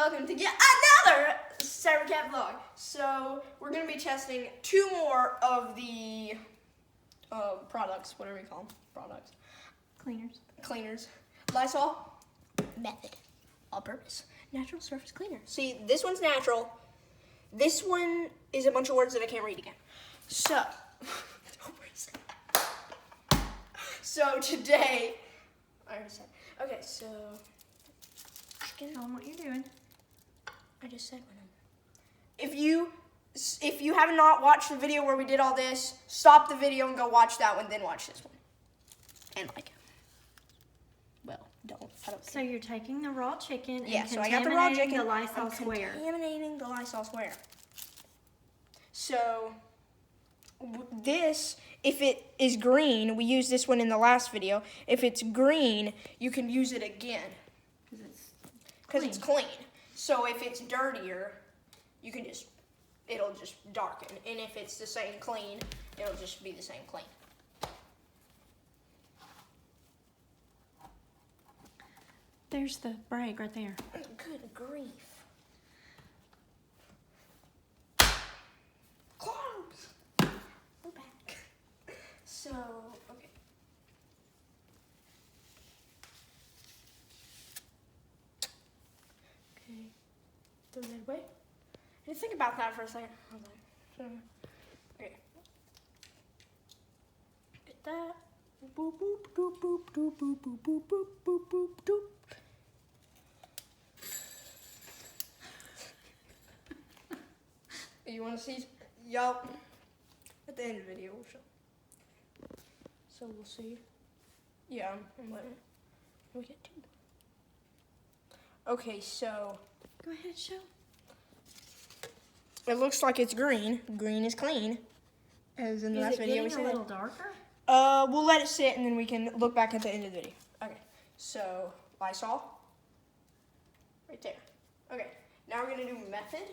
welcome to yet another Cybercat vlog. So we're gonna be testing two more of the products, whatever you call them, products. Cleaners. Lysol method, all-purpose, natural surface cleaner. See, this one's natural. This one is a bunch of words that I can't read again. So, so today, I already said. Okay, so. Tell them what you're doing. I just said one. If you have not watched the video where we did all this, stop the video and go watch that one, then watch this one. And like it. Well, don't. I don't care. So you're taking the raw chicken and so I got the raw chicken. the Lysol square. Contaminating the Lysol square. So this, if it is green, we used this one in the last video. If it's green, you can use it again. Because it's clean. So if it's dirtier, you can it'll just darken. And if it's the same clean, it'll just be the same clean. There's the brag right there. Good grief. Close. We're back. So, okay. Okay. Throw that away. I didn't think about that for a second. I was like, okay. Get that. Boop, boop, boop, boop, boop, boop, boop, boop, boop, boop, boop, boop. You want to see? Yup. At the end of the video, we'll show. So we'll see. Yeah, I'm letting. We get two. Okay, so. Go ahead and show. It looks like it's green. Green is clean. As in the last video we said. Is it getting a little darker? We'll let it sit and then we can look back at the end of the video. Okay, so Lysol. Right there. Okay, now we're gonna do method.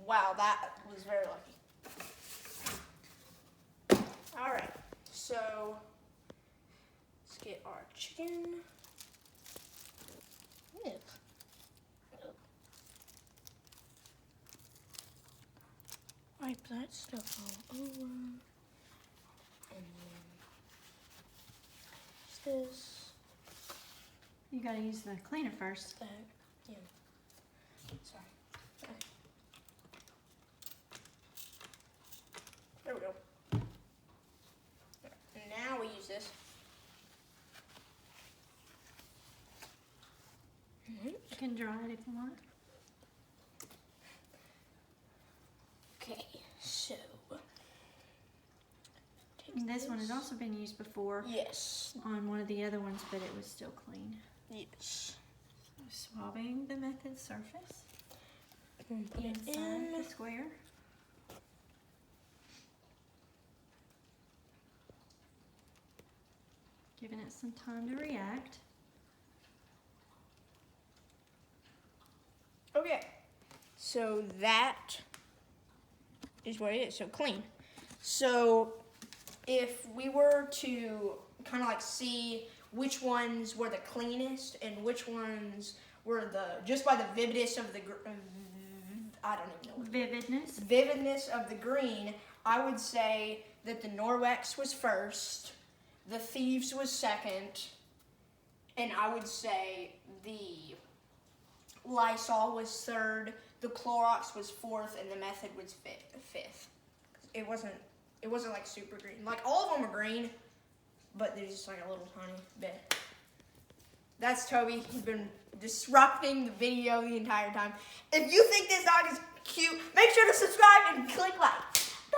Wow, that was very lucky. All right, so let's get our chicken. Yes. Wipe that stuff all over. And then this. You gotta use the cleaner first. Yeah. Sorry. Okay. There we go. And now we use this. You can dry it if you want. Okay, so. And this one has also been used before. Yes. On one of the other ones, but it was still clean. Yes. So swabbing the method surface. And put it inside in the square. Giving it some time to react. Okay, so that is what it is, so clean. So if we were to kind of like see which ones were the cleanest and which ones were just by the vividness of the, I don't even know. Vividness of the green, I would say that the Norwex was first, the Thieves was second, and I would say the Lysol was third, the Clorox was fourth, and the Method was fifth. It wasn't like super green. Like all of them are green, but they're just like a little tiny bit. That's Toby. He's been disrupting the video the entire time. If you think this dog is cute, make sure to subscribe and click like.